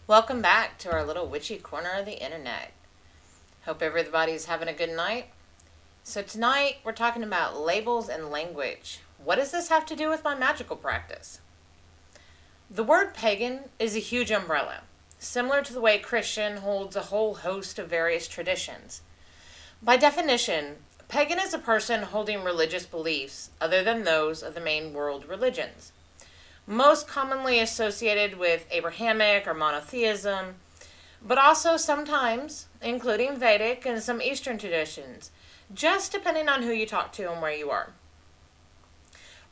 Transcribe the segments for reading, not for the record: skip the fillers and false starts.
Welcome back to our little witchy corner of the internet. Hope everybody's having a good night. So tonight we're talking about labels and language. What does this have to do with my magical practice? The word pagan is a huge umbrella, similar to the way Christian holds a whole host of various traditions. By definition, pagan is a person holding religious beliefs other than those of the main world religions, most commonly associated with Abrahamic or monotheism, but also sometimes including Vedic and some Eastern traditions, just depending on who you talk to and where you are.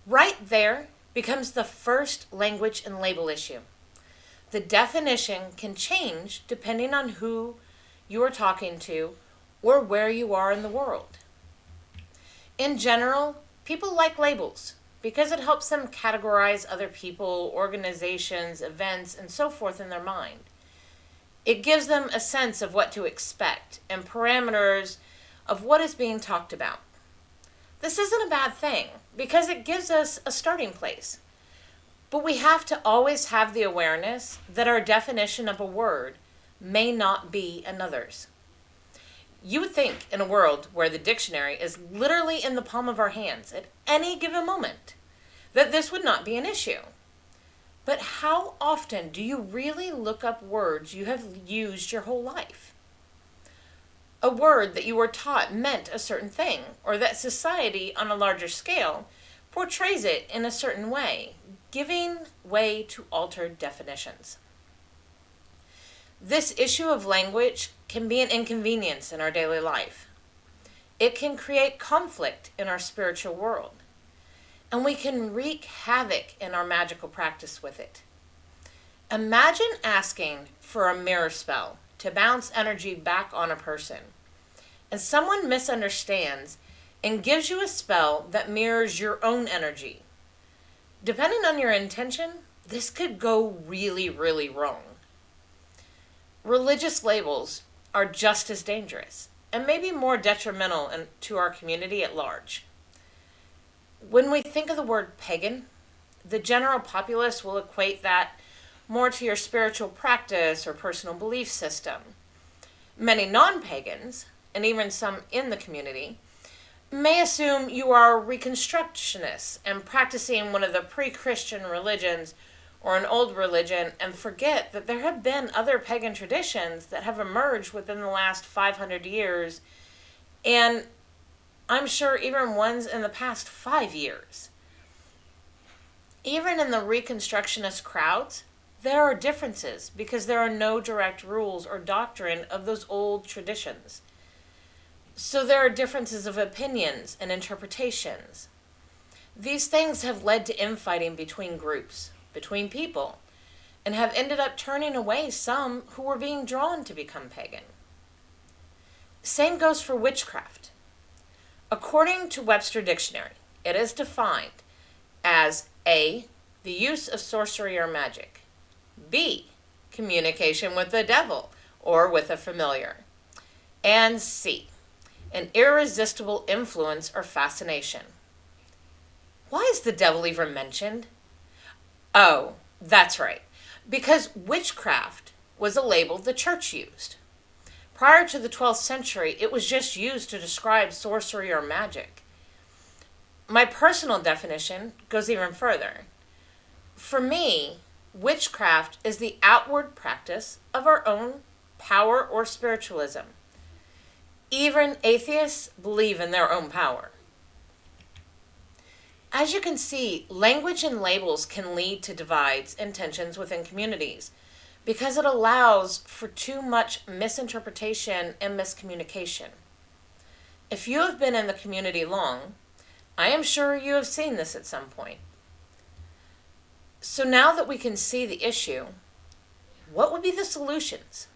Right there becomes the first language and label issue. The definition can change depending on who you are talking to or where you are in the world. In general, people like labels because it helps them categorize other people, organizations, events, and so forth in their mind. It gives them a sense of what to expect and parameters of what is being talked about. This isn't a bad thing because it gives us a starting place. But we have to always have the awareness that our definition of a word may not be another's. You would think in a world where the dictionary is literally in the palm of our hands at any given moment that this would not be an issue. But how often do you really look up words you have used your whole life? A word that you were taught meant a certain thing, or that society on a larger scale portrays it in a certain way, giving way to altered definitions. This issue of language can be an inconvenience in our daily life. It can create conflict in our spiritual world, and we can wreak havoc in our magical practice with it. Imagine asking for a mirror spell to bounce energy back on a person, and someone misunderstands and gives you a spell that mirrors your own energy. Depending on your intention, this could go really, really wrong. Religious labels are just as dangerous and maybe more detrimental to our community at large. When we think of the word pagan, the general populace will equate that more to your spiritual practice or personal belief system. Many non-pagans, and even some in the community, may assume you are a Reconstructionist and practicing one of the pre-Christian religions or an old religion, and forget that there have been other pagan traditions that have emerged within the last 500 years, and I'm sure even ones in the past 5 years. Even in the Reconstructionist crowds, there are differences because there are no direct rules or doctrine of those old traditions. So there are differences of opinions and interpretations. These things have led to infighting between groups, between people, and have ended up turning away some who were being drawn to become pagan. Same goes for witchcraft. According to Webster Dictionary, it is defined as A, the use of sorcery or magic, B, communication with the devil or with a familiar, and C, an irresistible influence or fascination. Why is the devil even mentioned? Oh, that's right, because witchcraft was a label the church used. Prior to the 12th century, it was just used to describe sorcery or magic. My personal definition goes even further. For me, witchcraft is the outward practice of our own power or spiritualism. Even atheists believe in their own power. As you can see, language and labels can lead to divides and tensions within communities because it allows for too much misinterpretation and miscommunication. If you have been in the community long, I am sure you have seen this at some point. So now that we can see the issue, what would be the solutions?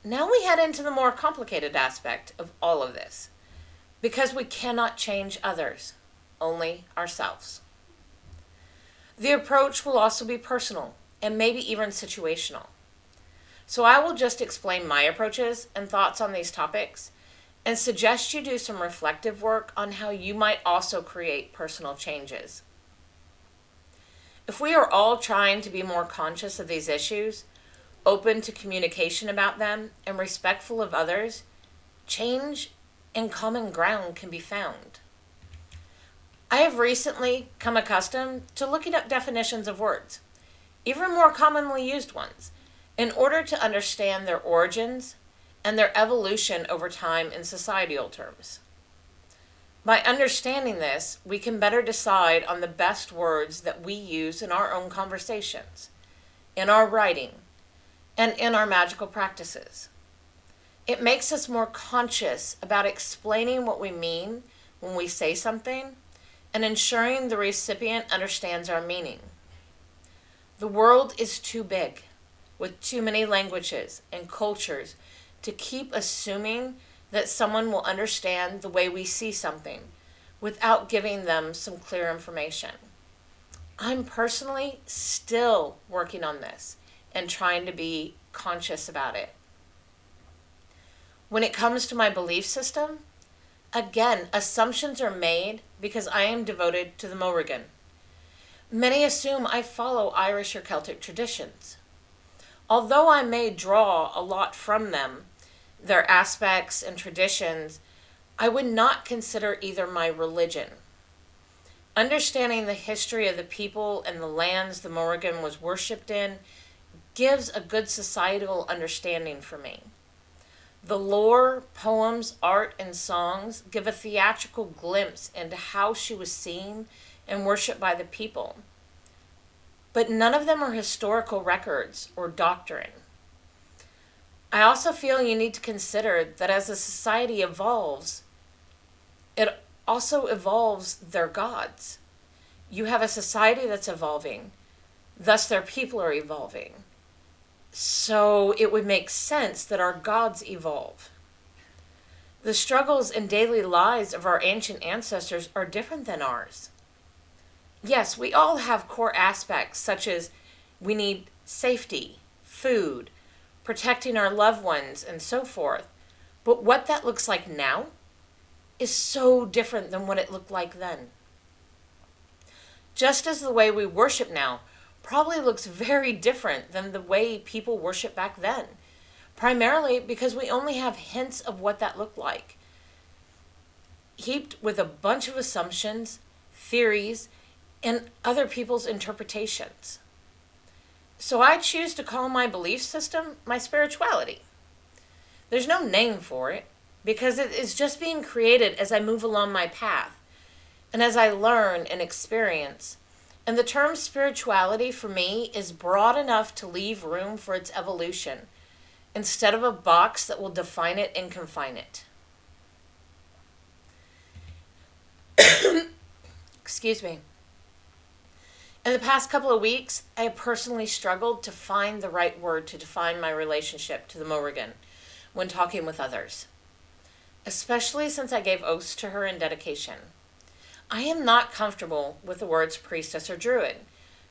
Now we head into the more complicated aspect of all of this, because we cannot change others, only ourselves. The approach will also be personal and maybe even situational. So I will just explain my approaches and thoughts on these topics and suggest you do some reflective work on how you might also create personal changes. If we are all trying to be more conscious of these issues, open to communication about them, and respectful of others, change and common ground can be found. I have recently come accustomed to looking up definitions of words, even more commonly used ones, in order to understand their origins and their evolution over time in societal terms. By understanding this, we can better decide on the best words that we use in our own conversations, in our writing, and in our magical practices. It makes us more conscious about explaining what we mean when we say something and ensuring the recipient understands our meaning. The world is too big, with too many languages and cultures, to keep assuming that someone will understand the way we see something without giving them some clear information. I'm personally still working on this and trying to be conscious about it. When it comes to my belief system, again, assumptions are made because I am devoted to the Morrigan. Many assume I follow Irish or Celtic traditions. Although I may draw a lot from them, their aspects and traditions, I would not consider either my religion. Understanding the history of the people and the lands the Morrigan was worshipped in gives a good societal understanding for me. The lore, poems, art, and songs give a theatrical glimpse into how she was seen and worshipped by the people. But none of them are historical records or doctrine. I also feel you need to consider that as a society evolves, it also evolves their gods. You have a society that's evolving, thus their people are evolving. So it would make sense that our gods evolve. The struggles and daily lives of our ancient ancestors are different than ours. Yes, we all have core aspects such as we need safety, food, protecting our loved ones, and so forth. But what that looks like now is so different than what it looked like then. Just as the way we worship now probably looks very different than the way people worship back then, primarily because we only have hints of what that looked like, heaped with a bunch of assumptions, theories, and other people's interpretations. So I choose to call my belief system my spirituality. There's no name for it because it is just being created as I move along my path and as I learn and experience. And the term spirituality for me is broad enough to leave room for its evolution instead of a box that will define it and confine it. Excuse me. In the past couple of weeks, I have personally struggled to find the right word to define my relationship to the Morrigan when talking with others, especially since I gave oaths to her in dedication. I am not comfortable with the words priestess or druid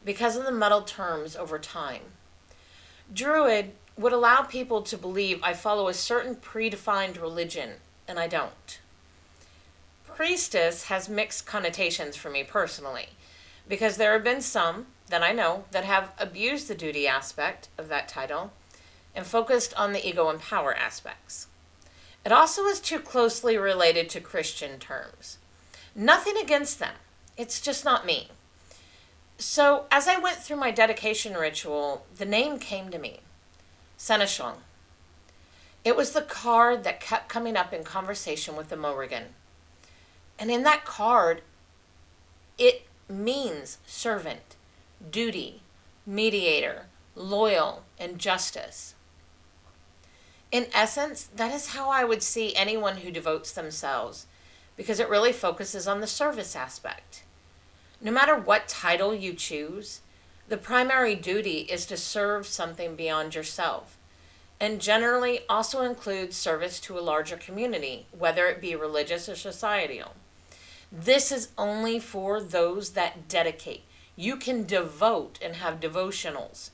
because of the muddled terms over time. Druid would allow people to believe I follow a certain predefined religion, and I don't. Priestess has mixed connotations for me personally, because there have been some that I know that have abused the duty aspect of that title and focused on the ego and power aspects. It also is too closely related to Christian terms. Nothing against them. It's just not me. So as I went through my dedication ritual, the name came to me. Seneschal. It was the card that kept coming up in conversation with the Morrigan. And in that card, it means servant, duty, mediator, loyal, and justice. In essence, that is how I would see anyone who devotes themselves, because it really focuses on the service aspect. No matter what title you choose, the primary duty is to serve something beyond yourself, and generally also includes service to a larger community, whether it be religious or societal. This is only for those that dedicate. You can devote and have devotionals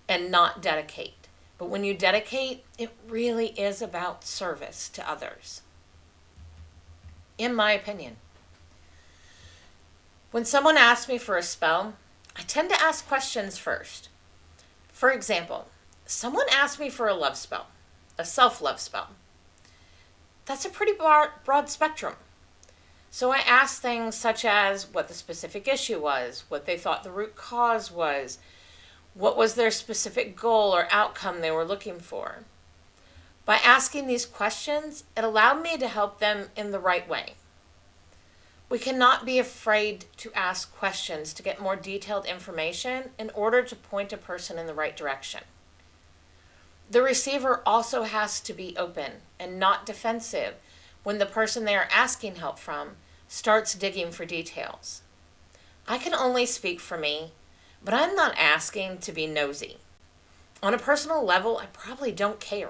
and not dedicate. But when you dedicate, it really is about service to others. In my opinion. When someone asks me for a spell, I tend to ask questions first. For example, Someone asked me for a love spell, a self-love spell. That's a pretty broad spectrum. So I asked things such as what the specific issue was, what they thought the root cause was, what was their specific goal or outcome they were looking for. By asking these questions, it allowed me to help them in the right way. We cannot be afraid to ask questions to get more detailed information in order to point a person in the right direction. The receiver also has to be open and not defensive when the person they are asking help from starts digging for details. I can only speak for me, but I'm not asking to be nosy. On a personal level, I probably don't care.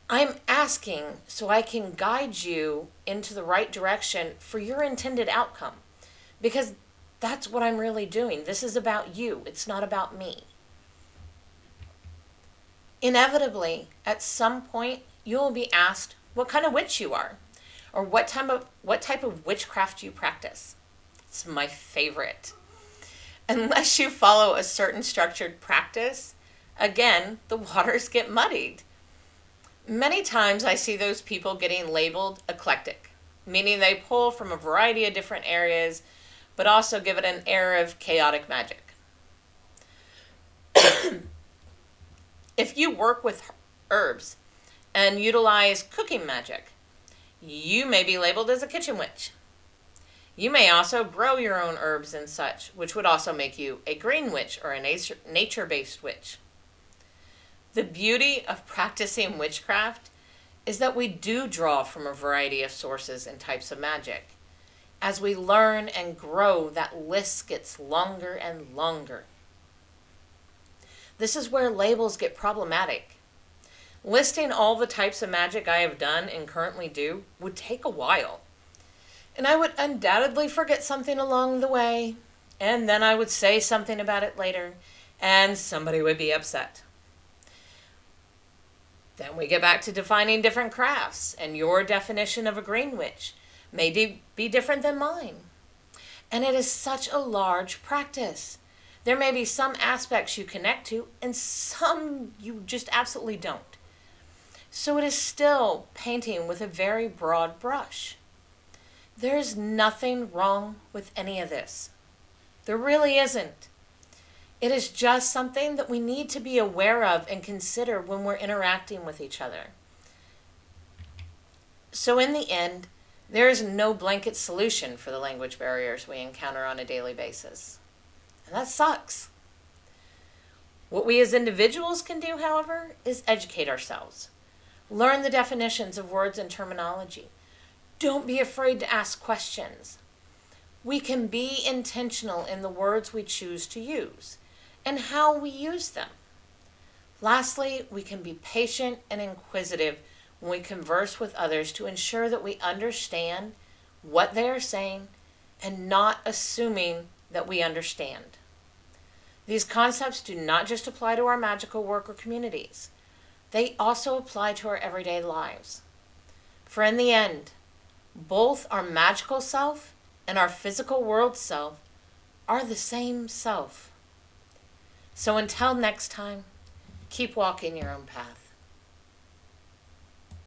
I'm asking so I can guide you into the right direction for your intended outcome, because that's what I'm really doing. This is about you. It's not about me. Inevitably, at some point, you will be asked what kind of witch you are, or what type of witchcraft you practice. It's my favorite. Unless you follow a certain structured practice, again, the waters get muddied. Many times I see those people getting labeled eclectic, meaning they pull from a variety of different areas, but also give it an air of chaotic magic. If you work with herbs and utilize cooking magic, you may be labeled as a kitchen witch. You may also grow your own herbs and such, which would also make you a green witch or a nature-based witch. The beauty of practicing witchcraft is that we do draw from a variety of sources and types of magic. As we learn and grow, that list gets longer and longer. This is where labels get problematic. Listing all the types of magic I have done and currently do would take a while. And I would undoubtedly forget something along the way, and then I would say something about it later, and somebody would be upset. Then we get back to defining different crafts, and your definition of a green witch may be different than mine. And it is such a large practice. There may be some aspects you connect to, and some you just absolutely don't. So it is still painting with a very broad brush. There is nothing wrong with any of this. There really isn't. It is just something that we need to be aware of and consider when we're interacting with each other. So in the end, there is no blanket solution for the language barriers we encounter on a daily basis. And that sucks. What we as individuals can do, however, is educate ourselves. Learn the definitions of words and terminology. Don't be afraid to ask questions. We can be intentional in the words we choose to use and how we use them. Lastly, we can be patient and inquisitive when we converse with others to ensure that we understand what they are saying and not assuming that we understand. These concepts do not just apply to our magical work or communities. They also apply to our everyday lives. For in the end, both our magical self and our physical world self are the same self. So until next time, keep walking your own path.